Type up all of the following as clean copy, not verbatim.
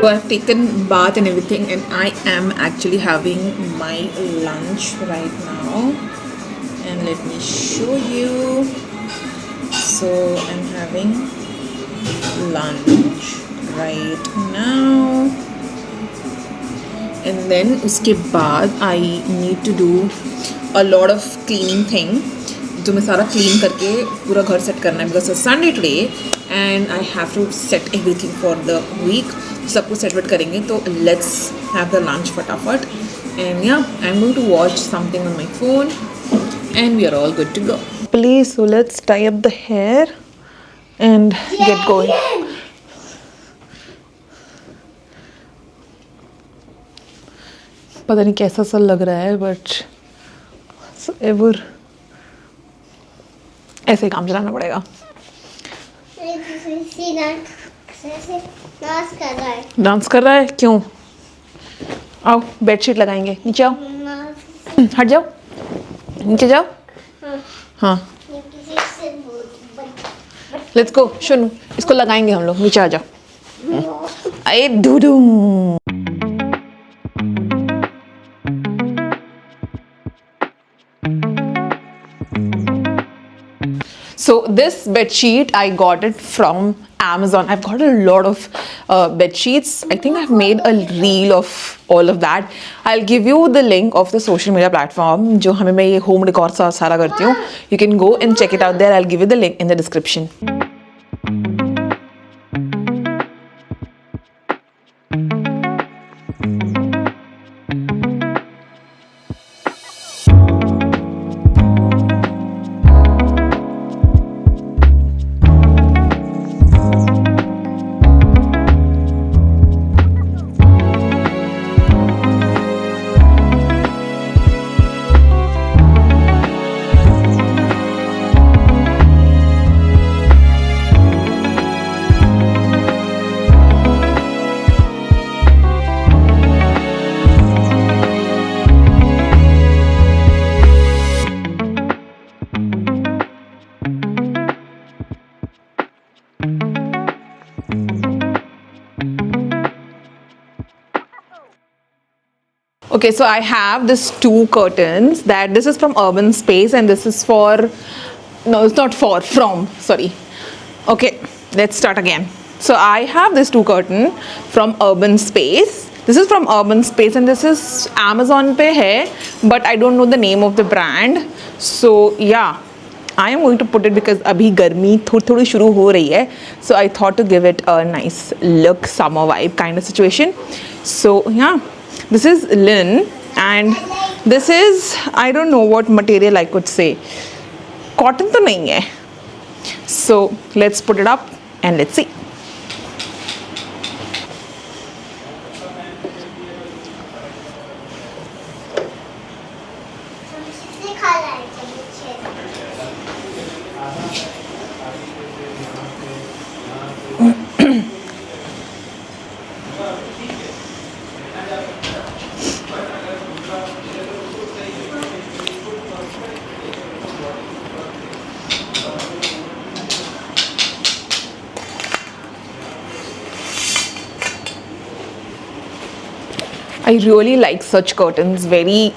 So I've taken bath and everything, and I am actually having my lunch right now. And let me show you. So I'm having lunch right now, and then उसके बाद I need to do a lot of cleaning thing. जो मैं सारा clean करके पूरा घर set करना है because Sunday today and I have to set everything for the week. सब कुछ सेट वेट करेंगे तो लेट्स हैव द लंच फटाफट. And yeah I am going to watch something on my phone and we are all good to go. Please so let's tie up the hair and get going. पता नहीं कैसा सा लग रहा है but ever ऐसे ही काम चलाना पड़ेगा. डांस कर रहा है क्यों? आओ बेडशीट लगाएंगे. नीचे आओ. हट जाओ. नीचे जाओ. हाँ लेट्स गो. सुनो इसको लगाएंगे हम लोग. नीचे आ जाओ. अरे डूडू. So this bed sheet I got it from Amazon. I've got a lot of bed sheets. I think I've made a reel of all of that. I'll give you the link of the social media platform जो हमें मैं ये home decor सारा करती हूँ. You can go and check it out there. I'll give you the link in the description. Okay, so I have this two curtains that this is from Urban Space and this is for, no, it's not for, from, sorry. Okay, let's start again. So I have this two curtain from Urban Space. This is from Urban Space and this is Amazon पे है, but I don't know the name of the brand. So yeah, I am going to put it because अभी गर्मी थोड़ी शुरू हो रही है. So I thought to give it a nice look, summer vibe kind of situation. So yeah. This is linen and this is, I don't know what material I could say. Cotton तो नहीं है. So let's put it up and let's see. I really like such curtains, very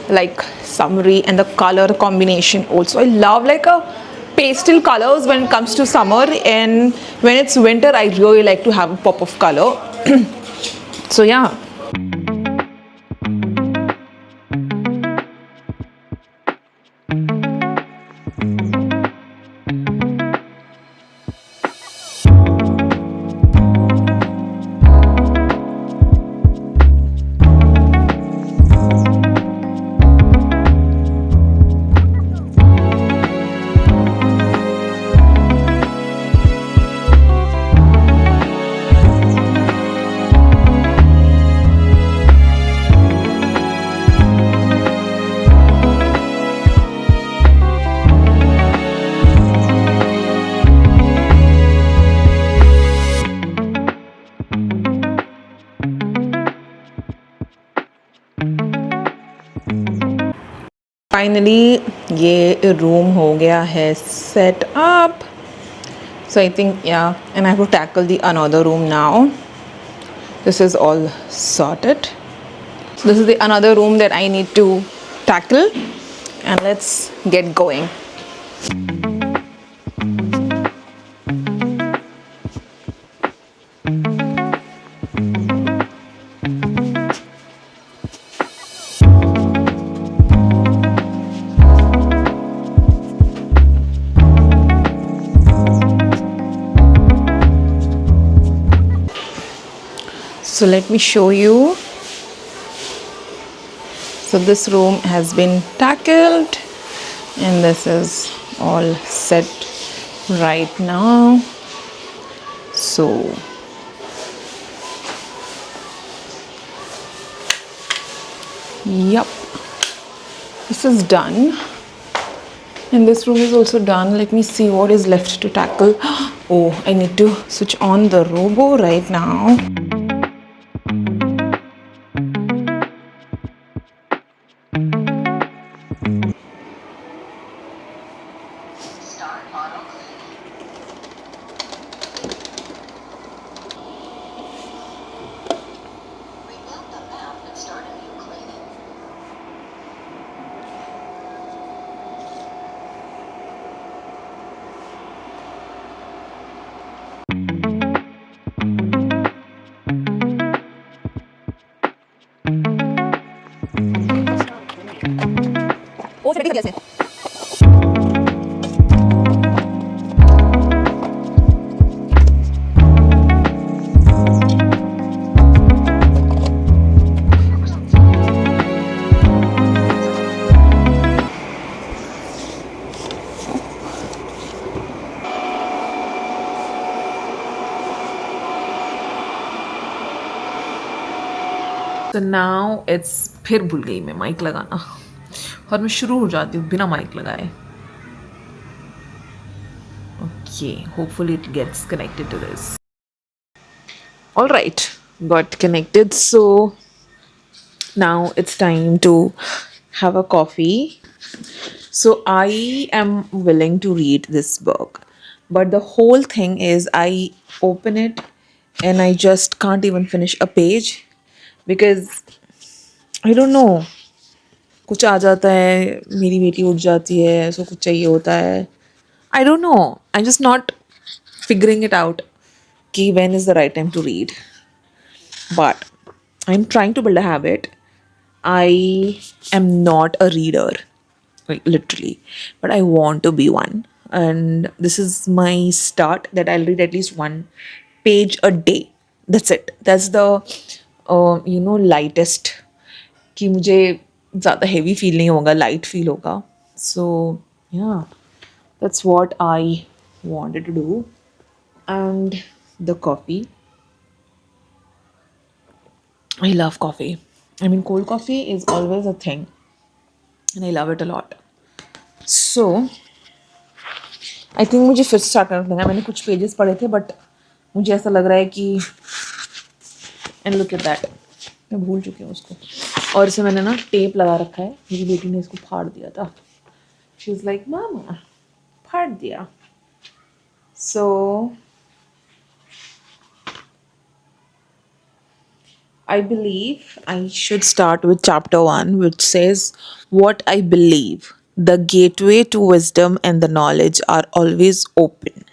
like summery, and the color combination also. I love like a pastel colors when it comes to summer, and when it's winter I really like to have a pop of color. So yeah. Finally ये room हो गया है set up. So I think yeah, and I have to tackle the another room now. This is all sorted. This is the another room that I need to tackle, and let's get going. So let me show you. So this room has been tackled, and this is all set right now. So yep, this is done, and this room is also done. Let me see what is left to tackle. Oh, I need to switch on the robo right now. तो now it's फिर भूल गई मैं mic लगाना, और मैं शुरू हो जाती हूँ बिना माइक लगाए. Okay, hopefully it gets connected to this. All right, got connected. So now it's time to have a coffee. So I am willing to read this book, but the whole thing is I open it and I just can't even finish a page because I don't know. कुछ आ जाता है, मेरी बेटी उठ जाती है, उसको कुछ चाहिए होता है. I don't know. I'm just not figuring it out कि when is the right time to read. But I'm trying to build a habit. I am not a reader, like literally, but I want to be one. And this is my start that I'll read at least one page a day. That's it. That's the lightest. कि मुझे ज़्यादा heavy feel नहीं होगा, light feel होगा. So yeah, that's what I wanted to do. And the coffee. I love coffee. I mean, cold coffee is always a thing, and I love it a lot. So, I think मुझे फिर start करना पड़ेगा. मैंने कुछ pages पढ़े थे, but मुझे ऐसा लग रहा है कि एंड लुक एट दैट, मैं भूल चुकी हूँ उसको. और इसे मैंने ना टेप लगा रखा है. मेरी बेटी ने इसको फाड़ दिया था. शी इज़ लाइक मामा फाड़ दिया. सो I believe I should start with chapter 1, which says, what I believe. The gateway to wisdom and the knowledge are always open.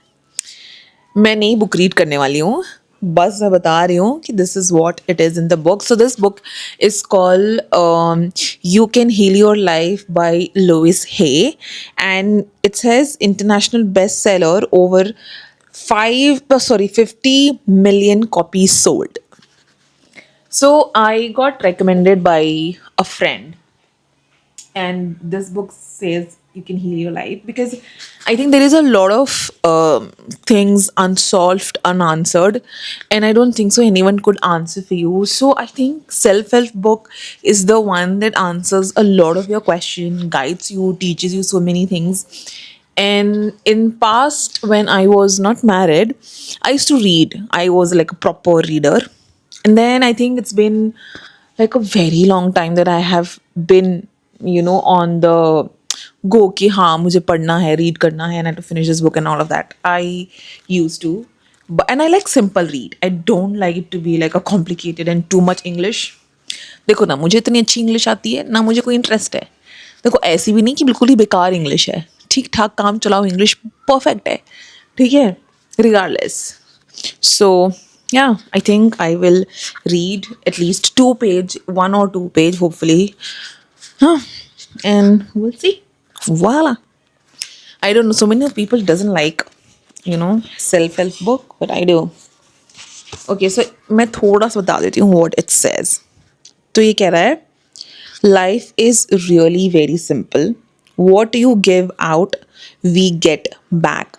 मैं नहीं बुक रीड करने वाली हूँ, बस मैं बता रही हूँ कि this is what it is in the book. So this book is called You Can Heal Your Life by Louise Hay, and it says international bestseller, over 50 million copies sold. So I got recommended by a friend, and this book says you can heal your life because I think there is a lot of things unsolved, unanswered, and I don't think so anyone could answer for you. So I think self-help book is the one that answers a lot of your question, guides you, teaches you so many things. And in past, when I was not married, I used to read. I was like a proper reader. And then I think it's been like a very long time that I have been, on the go कि हाँ मुझे पढ़ना है, read करना है, and I have to finish this book and all of that. I used to. But and I like simple read. I don't like it to be like a complicated and too much English. देखो ना मुझे इतनी अच्छी English आती है ना मुझे कोई इंटरेस्ट है. देखो ऐसी भी नहीं कि बिल्कुल ही बेकार इंग्लिश है. ठीक ठाक काम चलाओ इंग्लिश परफेक्ट है. ठीक है. Regardless. So yeah, I think I will read at least 2 page, 1 or 2 page, hopefully. Huh. And we'll see. Voila. I don't know. So many people doesn't like, self-help book, but I do. Okay, so मैं थोड़ा सा बता देती हूँ what it says. तो ये कह रहा है life is really very simple. What you give out, we get back.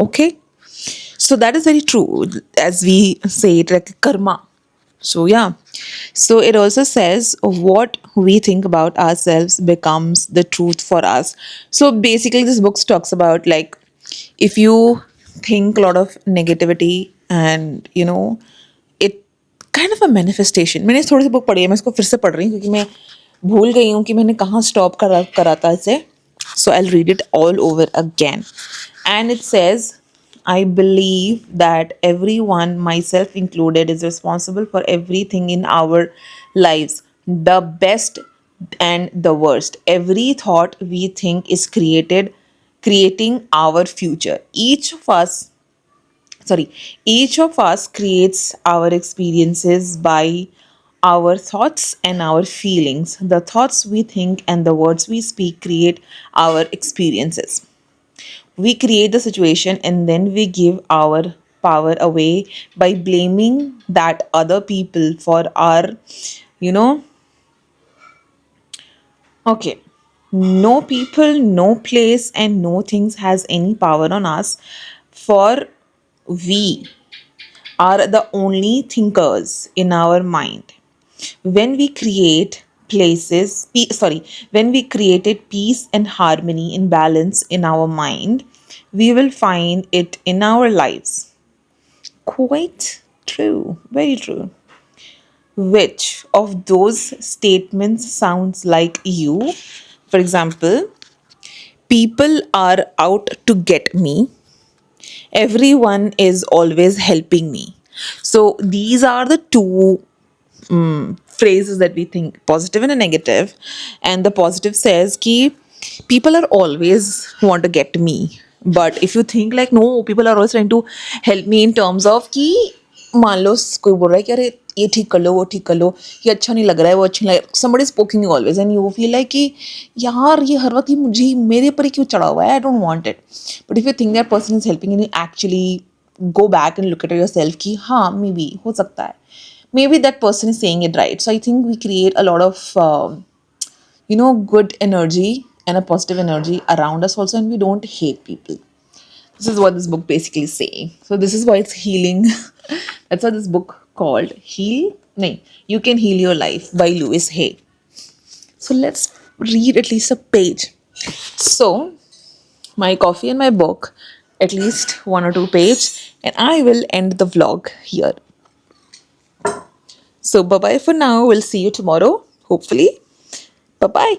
Okay, so that is very true, as we say it like karma. So yeah, so it also says what we think about ourselves becomes the truth for us. So basically this book talks about like if you think a lot of negativity and it kind of a manifestation. मैंने थोड़ी सी book पढ़ी है, मैं इसको फिर से पढ़ रही हूँ क्योंकि मैं भूल गई हूँ कि मैंने कहाँ स्टॉप करा था इसे. So I'll read it all over again. And it says, I believe that everyone, myself included, is responsible for everything in our lives, the best and the worst. Every thought we think is creating our future. Each of us creates our experiences by our thoughts and our feelings. The thoughts we think and the words we speak create our experiences. We create the situation and then we give our power away by blaming that other people for our, you know, okay. No people, no place, and no things has any power on us, for we are the only thinkers in our mind. When we create when we created peace and harmony and balance in our mind, we will find it in our lives. Quite true, very true. Which of those statements sounds like you? For example, people are out to get me. Everyone is always helping me. So these are the two phrases that we think, positive and a negative. And the positive says ki people are always want to get me, but if you think like no, people are always trying to help me in terms of कि मान लो कोई बोल रहा है कि अरे ये ठीक कर लो वो ठीक कर लो, ये अच्छा नहीं लग रहा है वो अच्छा नहीं लग रहा है, somebody is poking you always and you feel like कि यार ये हर वक्त ही मुझे मेरे पर ही क्यों चढ़ा हुआ है, I don't want it. But if you think that person is helping and you actually go back and look at yourself कि हाँ maybe हो सकता है, maybe that person is saying it right. So I think we create a lot of good energy and a positive energy around us also, and we don't hate people. This is what this book basically is saying. So this is why it's healing. That's why this book called Heal. No, You Can Heal Your Life by Louise Hay. So let's read at least a page. So my coffee and my book, at least 1 or 2 page, and I will end the vlog here. So bye bye for now. We'll see you tomorrow, hopefully. Bye bye.